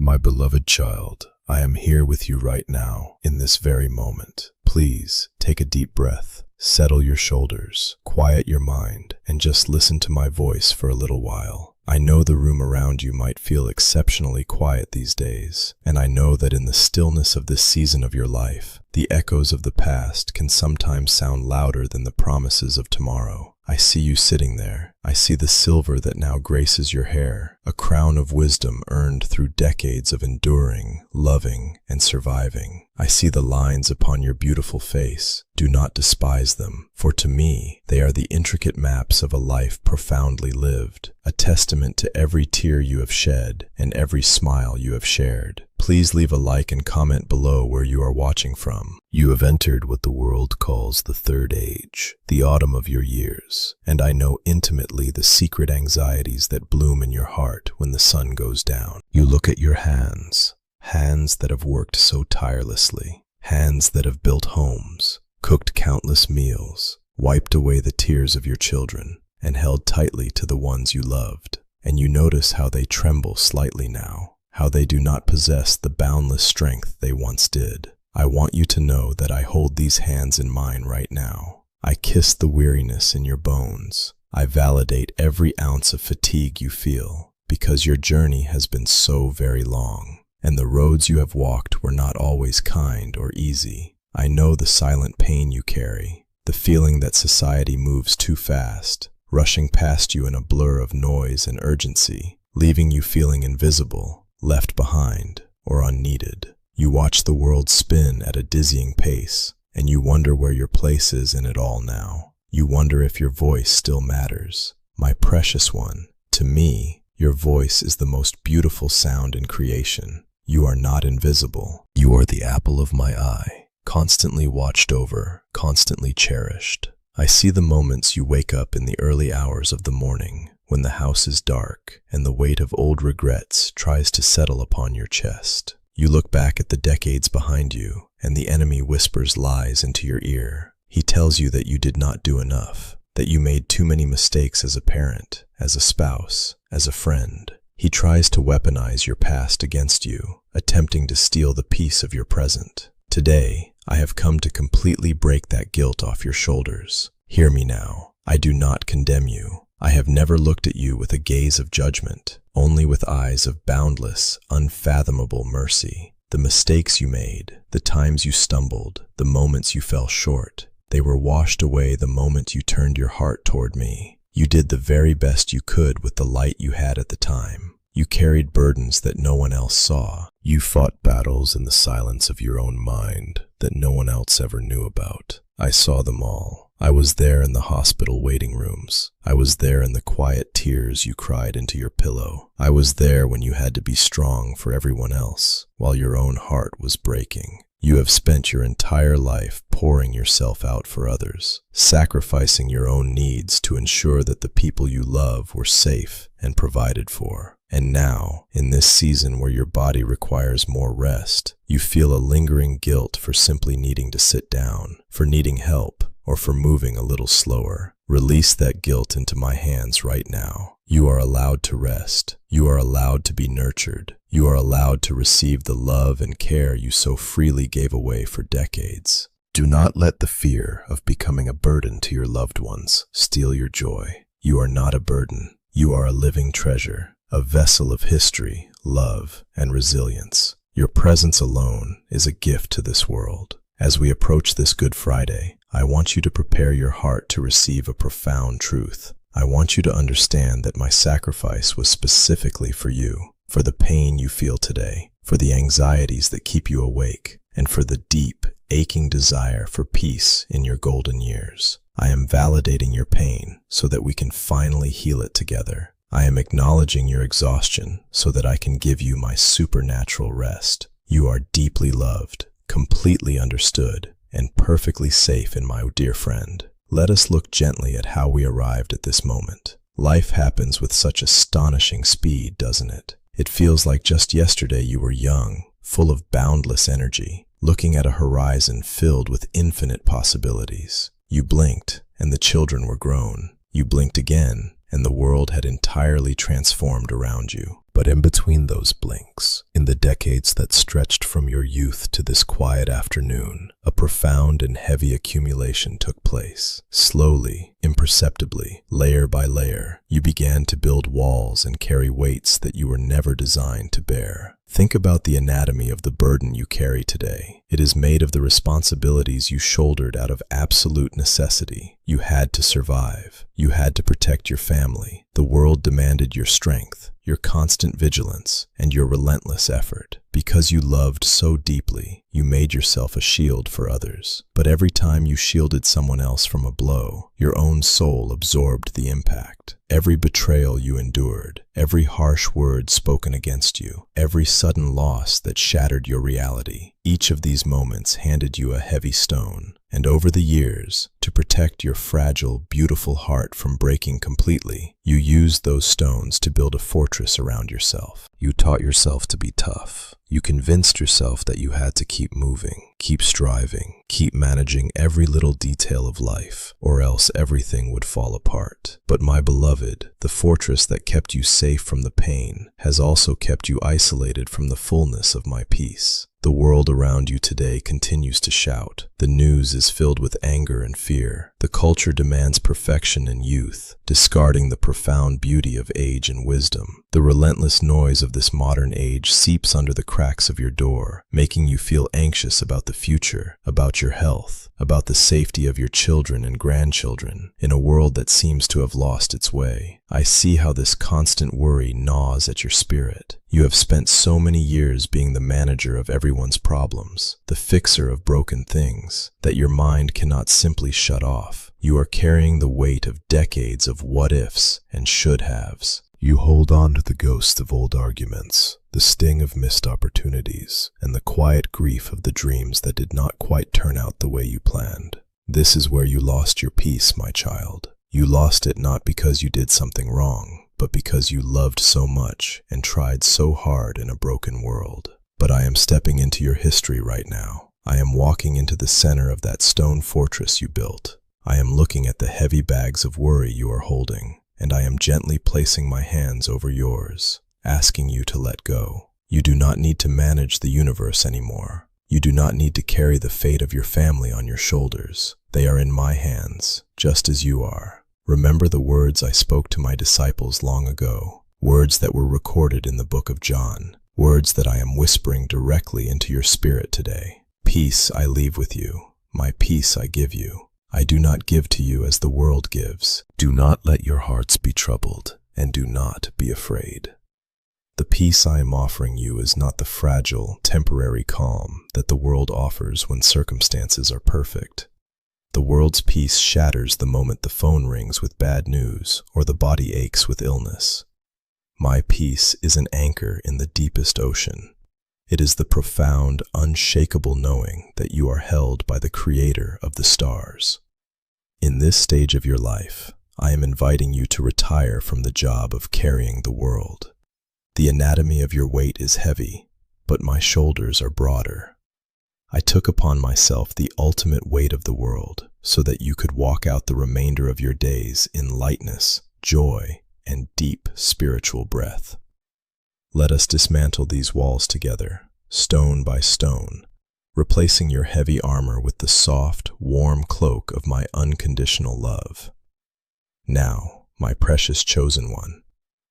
My beloved child, I am here with you right now, in this very moment. Please, take a deep breath, settle your shoulders, quiet your mind, and just listen to my voice for a little while. I know the room around you might feel exceptionally quiet these days, and I know that in the stillness of this season of your life, the echoes of the past can sometimes sound louder than the promises of tomorrow. I see you sitting there. I see the silver that now graces your hair, a crown of wisdom earned through decades of enduring, loving, and surviving. I see the lines upon your beautiful face. Do not despise them, for to me, they are the intricate maps of a life profoundly lived, a testament to every tear you have shed and every smile you have shared. Please leave a like and comment below where you are watching from. You have entered what the world calls the third age, the autumn of your years, and I know intimately the secret anxieties that bloom in your heart when the sun goes down. You look at your hands, hands that have worked so tirelessly, hands that have built homes, cooked countless meals, wiped away the tears of your children, and held tightly to the ones you loved. And you notice how they tremble slightly now, how they do not possess the boundless strength they once did. I want you to know that I hold these hands in mine right now. I kiss the weariness in your bones. I validate every ounce of fatigue you feel, because your journey has been so very long, and the roads you have walked were not always kind or easy. I know the silent pain you carry, the feeling that society moves too fast, rushing past you in a blur of noise and urgency, leaving you feeling invisible, left behind, or unneeded. You watch the world spin at a dizzying pace, and you wonder where your place is in it all now. You wonder if your voice still matters. My precious one, to me, your voice is the most beautiful sound in creation. You are not invisible. You are the apple of my eye, constantly watched over, constantly cherished. I see the moments you wake up in the early hours of the morning, when the house is dark and the weight of old regrets tries to settle upon your chest. You look back at the decades behind you, and the enemy whispers lies into your ear. He tells you that you did not do enough, that you made too many mistakes as a parent, as a spouse, as a friend. He tries to weaponize your past against you, attempting to steal the peace of your present. Today, I have come to completely break that guilt off your shoulders. Hear me now. I do not condemn you. I have never looked at you with a gaze of judgment, only with eyes of boundless, unfathomable mercy. The mistakes you made, the times you stumbled, the moments you fell short, they were washed away the moment you turned your heart toward me. You did the very best you could with the light you had at the time. You carried burdens that no one else saw. You fought battles in the silence of your own mind that no one else ever knew about. I saw them all. I was there in the hospital waiting rooms. I was there in the quiet tears you cried into your pillow. I was there when you had to be strong for everyone else, while your own heart was breaking. You have spent your entire life pouring yourself out for others, sacrificing your own needs to ensure that the people you love were safe and provided for. And now, in this season where your body requires more rest, you feel a lingering guilt for simply needing to sit down, for needing help, or for moving a little slower. Release that guilt into my hands right now. You are allowed to rest. You are allowed to be nurtured. You are allowed to receive the love and care you so freely gave away for decades. Do not let the fear of becoming a burden to your loved ones steal your joy. You are not a burden. You are a living treasure, a vessel of history, love, and resilience. Your presence alone is a gift to this world. As we approach this Good Friday, I want you to prepare your heart to receive a profound truth. I want you to understand that my sacrifice was specifically for you, for the pain you feel today, for the anxieties that keep you awake, and for the deep, aching desire for peace in your golden years. I am validating your pain so that we can finally heal it together. I am acknowledging your exhaustion so that I can give you my supernatural rest. You are deeply loved, completely understood, and perfectly safe in my dear friend. Let us look gently at how we arrived at this moment. Life happens with such astonishing speed, doesn't it? It feels like just yesterday you were young, full of boundless energy, looking at a horizon filled with infinite possibilities. You blinked, and the children were grown. You blinked again, and the world had entirely transformed around you. But in between those blinks, in the decades that stretched from your youth to this quiet afternoon, a profound and heavy accumulation took place. Slowly, imperceptibly, layer by layer, you began to build walls and carry weights that you were never designed to bear. Think about the anatomy of the burden you carry today. It is made of the responsibilities you shouldered out of absolute necessity. You had to survive. You had to protect your family. The world demanded your strength, your constant vigilance, and your relentless effort. Because you loved so deeply, you made yourself a shield for others. But every time you shielded someone else from a blow, your own soul absorbed the impact. Every betrayal you endured, every harsh word spoken against you, every sudden loss that shattered your reality, each of these moments handed you a heavy stone. And over the years, to protect your fragile, beautiful heart from breaking completely, you used those stones to build a fortress around yourself. You taught yourself to be tough. You convinced yourself that you had to keep moving, keep striving, keep managing every little detail of life, or else everything would fall apart. But my beloved, the fortress that kept you safe from the pain has also kept you isolated from the fullness of my peace. The world around you today continues to shout. The news is filled with anger and fear. The culture demands perfection and youth, discarding the profound beauty of age and wisdom. The relentless noise of this modern age seeps under the cracks of your door, making you feel anxious about the future, about your health, about the safety of your children and grandchildren, in a world that seems to have lost its way. I see how this constant worry gnaws at your spirit. You have spent so many years being the manager of everyone's problems, the fixer of broken things, that your mind cannot simply shut off. You are carrying the weight of decades of what-ifs and should-haves. You hold on to the ghosts of old arguments, the sting of missed opportunities, and the quiet grief of the dreams that did not quite turn out the way you planned. This is where you lost your peace, my child. You lost it not because you did something wrong, but because you loved so much and tried so hard in a broken world. But I am stepping into your history right now. I am walking into the center of that stone fortress you built. I am looking at the heavy bags of worry you are holding, and I am gently placing my hands over yours, asking you to let go. You do not need to manage the universe anymore. You do not need to carry the fate of your family on your shoulders. They are in my hands, just as you are. Remember the words I spoke to my disciples long ago, words that were recorded in the book of John, words that I am whispering directly into your spirit today. Peace I leave with you, my peace I give you. I do not give to you as the world gives. Do not let your hearts be troubled, and do not be afraid. The peace I am offering you is not the fragile, temporary calm that the world offers when circumstances are perfect. The world's peace shatters the moment the phone rings with bad news or the body aches with illness. My peace is an anchor in the deepest ocean. It is the profound, unshakable knowing that you are held by the Creator of the stars. In this stage of your life, I am inviting you to retire from the job of carrying the world. The anatomy of your weight is heavy, but my shoulders are broader. I took upon myself the ultimate weight of the world so that you could walk out the remainder of your days in lightness, joy, and deep spiritual breath. Let us dismantle these walls together, stone by stone, replacing your heavy armor with the soft, warm cloak of my unconditional love. Now, my precious chosen one,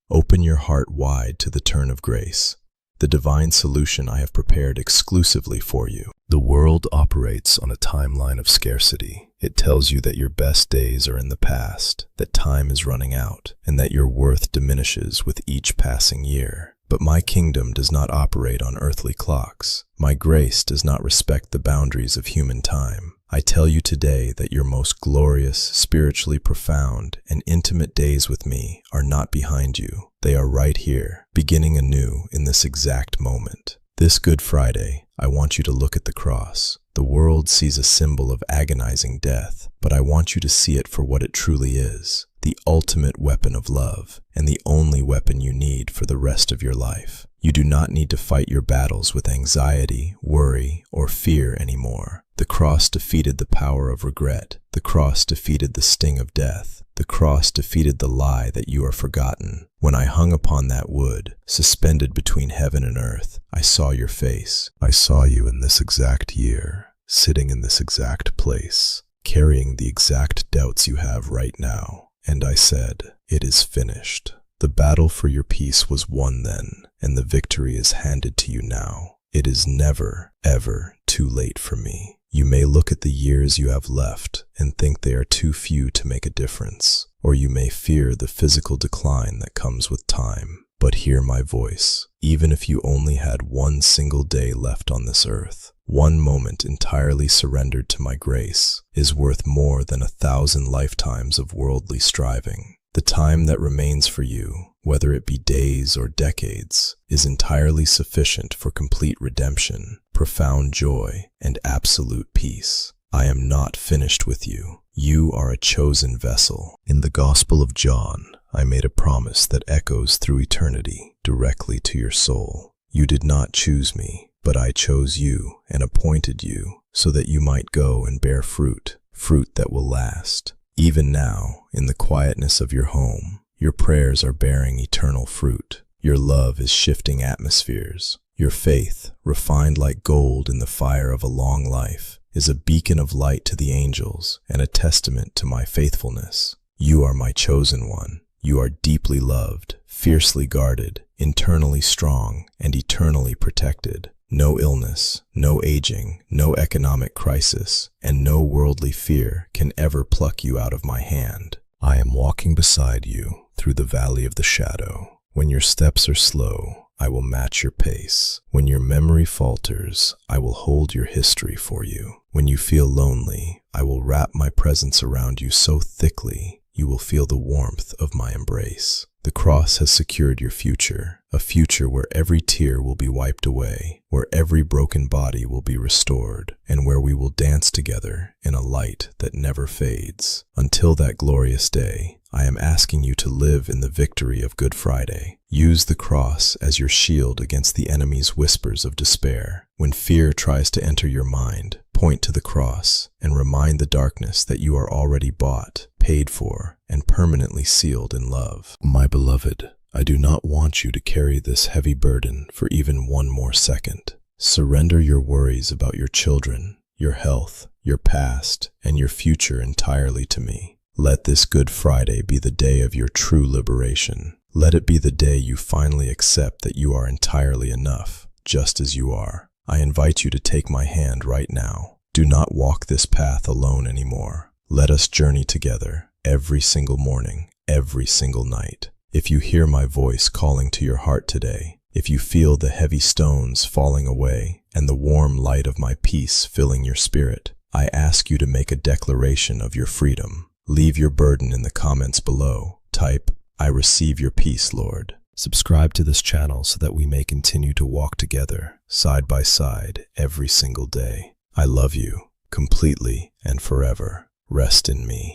open your heart wide to the turn of grace, the divine solution I have prepared exclusively for you. The world operates on a timeline of scarcity. It tells you that your best days are in the past, that time is running out, and that your worth diminishes with each passing year. But my kingdom does not operate on earthly clocks. My grace does not respect the boundaries of human time. I tell you today that your most glorious, spiritually profound, and intimate days with me are not behind you. They are right here, beginning anew in this exact moment. This Good Friday, I want you to look at the cross. The world sees a symbol of agonizing death, but I want you to see it for what it truly is, the ultimate weapon of love, and the only weapon you need for the rest of your life. You do not need to fight your battles with anxiety, worry, or fear anymore. The cross defeated the power of regret. The cross defeated the sting of death. The cross defeated the lie that you are forgotten. When I hung upon that wood, suspended between heaven and earth, I saw your face. I saw you in this exact year, sitting in this exact place, carrying the exact doubts you have right now. And I said, it is finished. The battle for your peace was won then, and the victory is handed to you now. It is never, ever too late for me. You may look at the years you have left and think they are too few to make a difference, or you may fear the physical decline that comes with time. But hear my voice. Even if you only had one single day left on this earth, one moment entirely surrendered to my grace is worth more than 1,000 lifetimes of worldly striving. The time that remains for you, whether it be days or decades, is entirely sufficient for complete redemption, profound joy, and absolute peace. I am not finished with you. You are a chosen vessel. In the Gospel of John, I made a promise that echoes through eternity directly to your soul. You did not choose me, but I chose you and appointed you so that you might go and bear fruit, fruit that will last. Even now, in the quietness of your home, your prayers are bearing eternal fruit. Your love is shifting atmospheres. Your faith, refined like gold in the fire of a long life, is a beacon of light to the angels and a testament to my faithfulness. You are my chosen one. You are deeply loved, fiercely guarded, internally strong, and eternally protected. No illness, no aging, no economic crisis, and no worldly fear can ever pluck you out of my hand. I am walking beside you through the valley of the shadow. When your steps are slow, I will match your pace. When your memory falters, I will hold your history for you. When you feel lonely, I will wrap my presence around you so thickly you will feel the warmth of my embrace. The cross has secured your future, a future where every tear will be wiped away, where every broken body will be restored, and where we will dance together in a light that never fades. Until that glorious day, I am asking you to live in the victory of Good Friday. Use the cross as your shield against the enemy's whispers of despair. When fear tries to enter your mind, point to the cross and remind the darkness that you are already bought, paid for, and permanently sealed in love. My beloved, I do not want you to carry this heavy burden for even one more second. Surrender your worries about your children, your health, your past, and your future entirely to me. Let this Good Friday be the day of your true liberation. Let it be the day you finally accept that you are entirely enough, just as you are. I invite you to take my hand right now. Do not walk this path alone anymore. Let us journey together, every single morning, every single night. If you hear my voice calling to your heart today, if you feel the heavy stones falling away and the warm light of my peace filling your spirit, I ask you to make a declaration of your freedom. Leave your burden in the comments below. Type, I receive your peace, Lord. Subscribe to this channel so that we may continue to walk together, side by side, every single day. I love you, completely and forever. Rest in me.